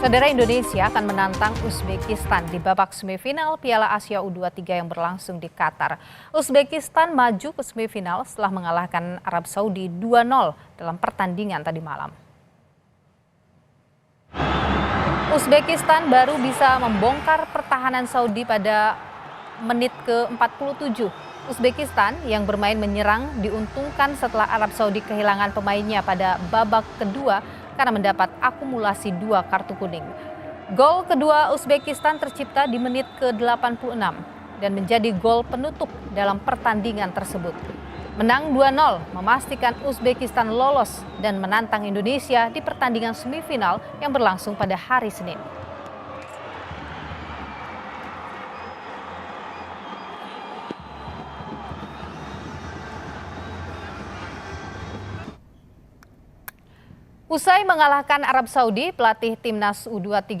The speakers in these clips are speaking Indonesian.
Saudara, Indonesia akan menantang Uzbekistan di babak semifinal Piala Asia U23 yang berlangsung di Qatar. Uzbekistan maju ke semifinal setelah mengalahkan Arab Saudi 2-0 dalam pertandingan tadi malam. Uzbekistan baru bisa membongkar pertahanan Saudi pada menit ke-47. Uzbekistan yang bermain menyerang diuntungkan setelah Arab Saudi kehilangan pemainnya pada babak kedua karena mendapat akumulasi 2 kartu kuning. Gol kedua Uzbekistan tercipta di menit ke-86 dan menjadi gol penutup dalam pertandingan tersebut. Menang 2-0 memastikan Uzbekistan lolos dan menantang Indonesia di pertandingan semifinal yang berlangsung pada hari Senin. Usai mengalahkan Arab Saudi, pelatih timnas U23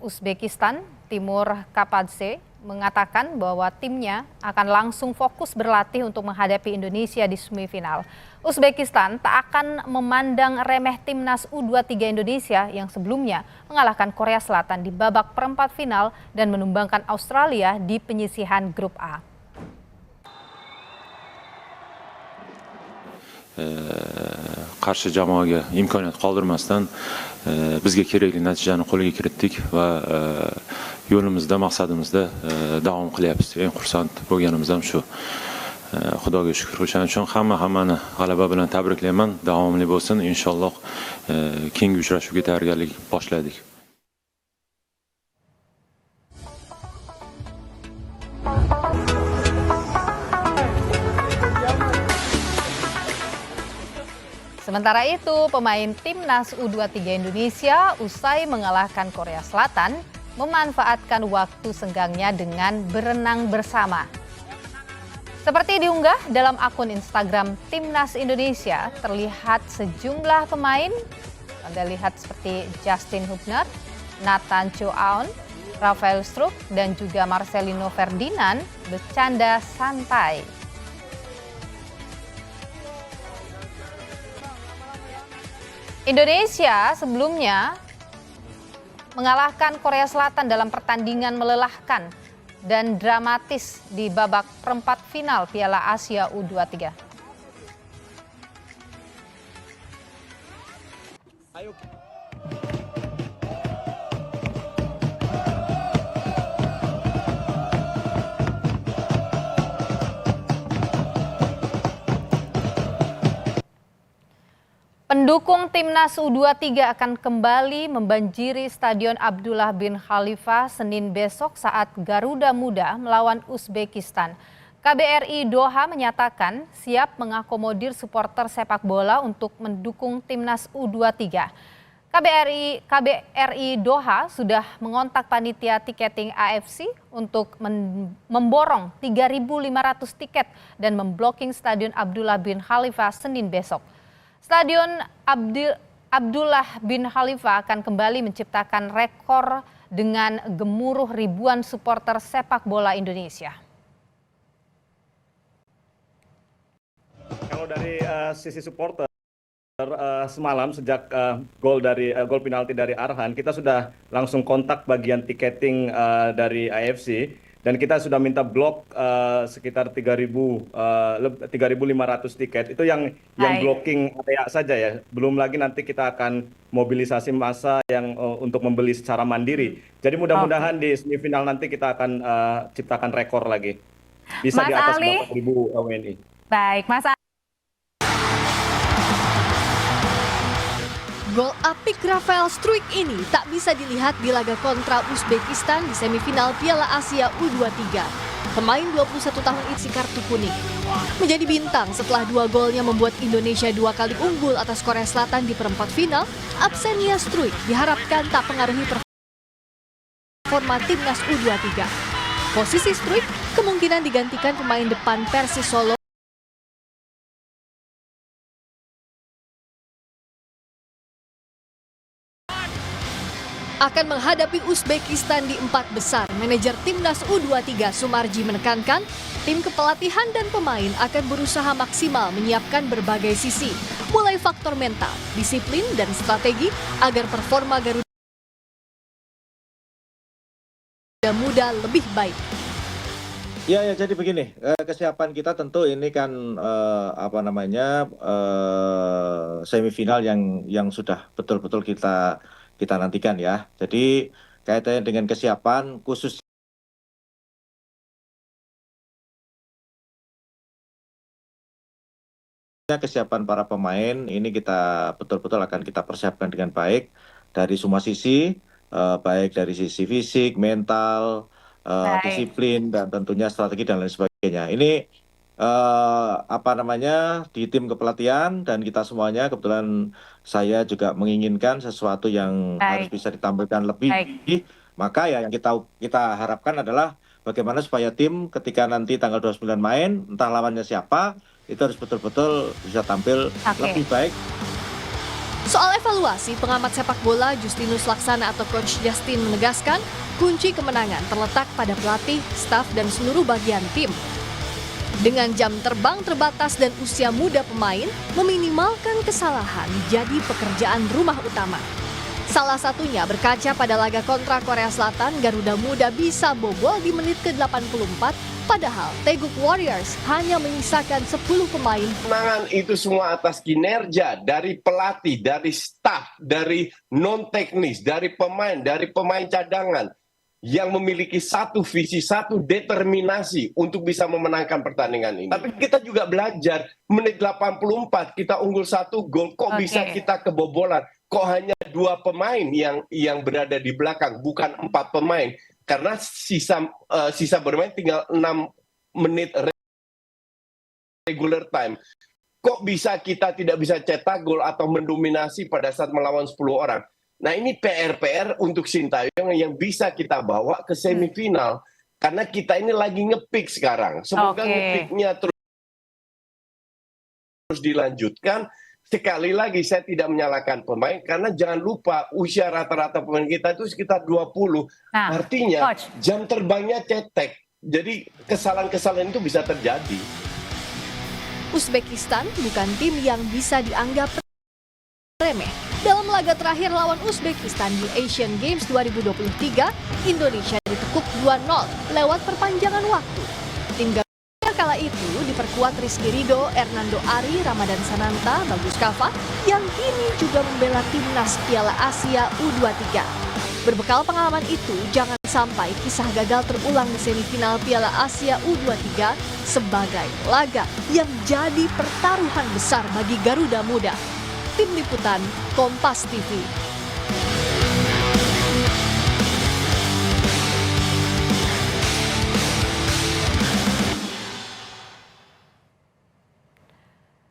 Uzbekistan, Timur Kapadze, mengatakan bahwa timnya akan langsung fokus berlatih untuk menghadapi Indonesia di semifinal. Uzbekistan tak akan memandang remeh timnas U23 Indonesia yang sebelumnya mengalahkan Korea Selatan di babak perempat final dan menumbangkan Australia di penyisihan grup A. Qarshi jamoaga imkoniyat qoldirmasdan bizga kerakli natijani qo'lga kiritdik va yo'limizda, maqsadimizda davom qilyapmiz. Eng xursand bo'lganimiz ham shu. Xudoga shukr. O'shaning uchun hammani g'alaba bilan tabriklayman. Davomli bo'lsin. Inshaalloh keyingi uchrashuvga tayyorgarlik boshladik. Sementara itu, pemain timnas U23 Indonesia usai mengalahkan Korea Selatan memanfaatkan waktu senggangnya dengan berenang bersama. Seperti diunggah dalam akun Instagram Timnas Indonesia, terlihat sejumlah pemain. Anda lihat seperti Justin Hubner, Nathan Cho Aon, Rafael Struijk, dan juga Marcelino Ferdinand bercanda santai. Indonesia sebelumnya mengalahkan Korea Selatan dalam pertandingan melelahkan dan dramatis di babak perempat final Piala Asia U23. Pendukung timnas U23 akan kembali membanjiri Stadion Abdullah bin Khalifa Senin besok saat Garuda Muda melawan Uzbekistan. KBRI Doha menyatakan siap mengakomodir supporter sepak bola untuk mendukung timnas U23. KBRI Doha sudah mengontak panitia tiketing AFC untuk memborong 3.500 tiket dan memblocking Stadion Abdullah bin Khalifa Senin besok. Stadion Abdullah bin Khalifa akan kembali menciptakan rekor dengan gemuruh ribuan supporter sepak bola Indonesia. Kalau dari sisi supporter, semalam sejak gol penalti dari Arhan, kita sudah langsung kontak bagian tiketing dari AFC. Dan kita sudah minta blok sekitar 3.500 tiket. Itu yang blocking area saja ya. Belum lagi nanti kita akan mobilisasi massa yang untuk membeli secara mandiri. Jadi mudah-mudahan di semifinal nanti kita akan ciptakan rekor lagi. Bisa di atas 4.000 WNI. Baik, Mas Ali. Gol apik Rafael Struijk ini tak bisa dilihat di laga kontra Uzbekistan di semifinal Piala Asia U23. Pemain 21 tahun isi kartu kuning. Menjadi bintang setelah 2 golnya membuat Indonesia 2 kali unggul atas Korea Selatan di perempat final, absennya Struijk diharapkan tak pengaruhi performa timnas U23. Posisi Struijk kemungkinan digantikan pemain depan Persis Solo akan menghadapi Uzbekistan di 4 besar. Manajer timnas U23 Sumarji menekankan, tim kepelatihan dan pemain akan berusaha maksimal menyiapkan berbagai sisi, mulai faktor mental, disiplin, dan strategi agar performa Garuda Muda lebih baik. Ya, ya, jadi begini, kesiapan kita tentu ini kan semifinal yang sudah betul-betul kita nantikan ya. Jadi kaitannya dengan kesiapan khusus kesiapan para pemain ini kita betul-betul akan kita persiapkan dengan baik dari semua sisi, baik dari sisi fisik, mental, disiplin, dan tentunya strategi dan lain sebagainya. Ini di tim kepelatihan dan kita semuanya kebetulan saya juga menginginkan sesuatu yang harus bisa ditampilkan lebih. Maka ya yang kita harapkan adalah bagaimana supaya tim ketika nanti tanggal 29 main, entah lawannya siapa, itu harus betul-betul bisa tampil lebih baik. Soal evaluasi, pengamat sepak bola Justinus Laksana atau Coach Justin menegaskan kunci kemenangan terletak pada pelatih, staf, dan seluruh bagian tim. Dengan jam terbang terbatas dan usia muda pemain, meminimalkan kesalahan jadi pekerjaan rumah utama. Salah satunya berkaca pada laga kontra Korea Selatan, Garuda Muda bisa bobol di menit ke-84, padahal Taeguk Warriors hanya menyisakan 10 pemain. Kemenangan itu semua atas kinerja dari pelatih, dari staf, dari non-teknis, dari pemain cadangan yang memiliki satu visi, satu determinasi untuk bisa memenangkan pertandingan ini. Tapi kita juga belajar, menit 84 kita unggul 1 gol, kok bisa kita kebobolan? Kok hanya 2 pemain yang berada di belakang, bukan 4 pemain? Karena sisa bermain tinggal 6 menit regular time. Kok bisa kita tidak bisa cetak gol atau mendominasi pada saat melawan 10 orang? Nah, ini PR untuk Sintayong yang bisa kita bawa ke semifinal. Karena kita ini lagi nge-pick sekarang. Semoga nge-picknya terus dilanjutkan. Sekali lagi saya tidak menyalahkan pemain karena jangan lupa usia rata-rata pemain kita itu sekitar 20. Artinya jam terbangnya cetek. Jadi kesalahan-kesalahan itu bisa terjadi. Uzbekistan bukan tim yang bisa dianggap remeh. Dalam laga terakhir lawan Uzbekistan di Asian Games 2023, Indonesia ditekuk 2-0 lewat perpanjangan waktu. Tim kala itu diperkuat Rizky Ridho, Hernando Ari, Ramadan Sananta, Bagus Kava yang kini juga membela timnas Piala Asia U23. Berbekal pengalaman itu, jangan sampai kisah gagal terulang di semifinal Piala Asia U23 sebagai laga yang jadi pertaruhan besar bagi Garuda Muda. Tim Liputan Kompas TV.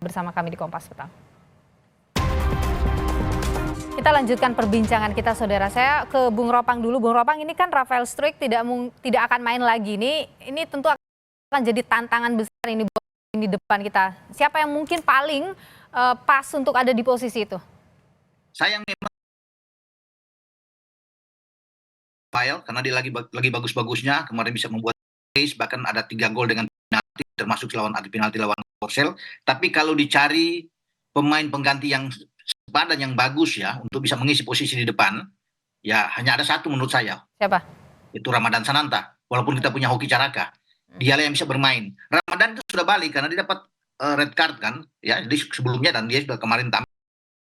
Bersama kami di Kompas Petang. Kita lanjutkan perbincangan kita, saudara. Saya ke Bung Ropang dulu. Bung Ropang, ini kan Rafael Struijk tidak akan main lagi. Ini tentu akan jadi tantangan besar ini buat di depan kita. Siapa yang mungkin paling pas untuk ada di posisi itu? Sayang memang Rafael karena dia lagi bagus-bagusnya, kemarin bisa membuat pace, bahkan ada 3 gol dengan penalti, termasuk lawan adu penalti lawan Korsel. Tapi kalau dicari pemain pengganti yang sepadan yang bagus ya untuk bisa mengisi posisi di depan, ya hanya ada satu menurut saya. Siapa? Itu Ramadan Sananta. Walaupun kita punya Hoki Caraka, dialah yang bisa bermain. Ramadan itu sudah balik karena dia dapat red card kan, ya jadi sebelumnya dan dia sudah kemarin tampil.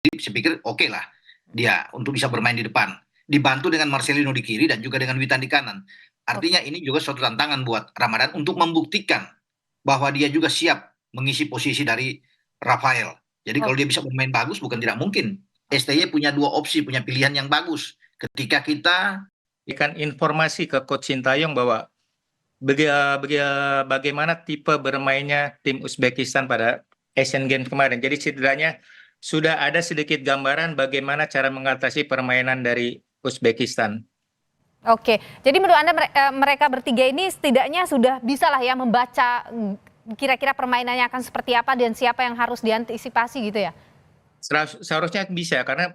Jadi saya pikir oke lah dia untuk bisa bermain di depan. Dibantu dengan Marcelino di kiri dan juga dengan Witan di kanan. Artinya ini juga suatu tantangan buat Ramadan untuk membuktikan bahwa dia juga siap mengisi posisi dari Rafael. Jadi kalau dia bisa bermain bagus bukan tidak mungkin. STY punya 2 opsi, punya pilihan yang bagus. Ketika kita berikan informasi ke Coach Sintayong bahwa bagaimana tipe bermainnya tim Uzbekistan pada Asian Games kemarin. Jadi setidaknya sudah ada sedikit gambaran bagaimana cara mengatasi permainan dari Uzbekistan. Oke, jadi menurut Anda mereka bertiga ini setidaknya sudah bisa lah ya membaca kira-kira permainannya akan seperti apa dan siapa yang harus diantisipasi gitu ya? Seharusnya bisa karena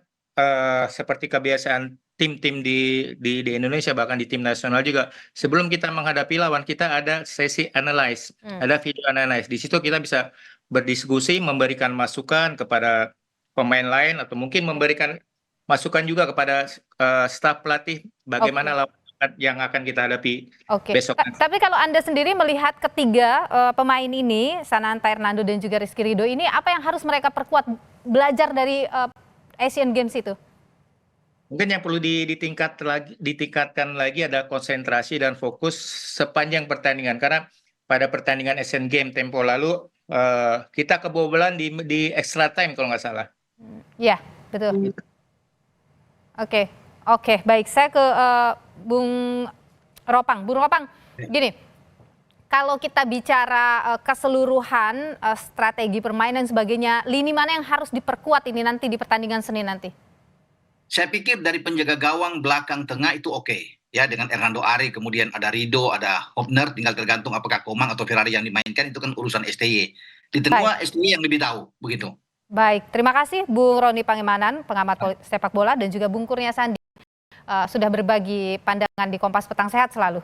seperti kebiasaan tim-tim di Indonesia bahkan di tim nasional juga sebelum kita menghadapi lawan kita ada sesi analyze, ada video analyze. Di situ kita bisa berdiskusi, memberikan masukan kepada pemain lain atau mungkin memberikan masukan juga kepada staf pelatih bagaimana lawan yang akan kita hadapi Oke. besok. Tapi kalau Anda sendiri melihat ketiga pemain ini, Sananta, Hernando dan juga Rizky Ridho ini, apa yang harus mereka perkuat belajar dari Asian Games itu? Mungkin yang perlu ditingkatkan lagi adalah konsentrasi dan fokus sepanjang pertandingan. Karena pada pertandingan Asian Games tempo lalu kita kebobolan di extra time kalau nggak salah. Ya, betul. Oke, baik. Saya ke Bung Ropang. Bung Ropang, gini, kalau kita bicara keseluruhan strategi permainan dan sebagainya, lini mana yang harus diperkuat ini nanti di pertandingan Senin nanti? Saya pikir dari penjaga gawang belakang tengah itu oke. Ya, dengan Hernando Ari, kemudian ada Ridho, ada Hopner, tinggal tergantung apakah Komang atau Ferrari yang dimainkan, itu kan urusan STY. Di tengah STY yang lebih tahu, begitu. Baik, terima kasih Bung Roni Pangemanan, pengamat sepak bola, dan juga Bung Kurnia Sandi sudah berbagi pandangan di Kompas Petang. Sehat selalu.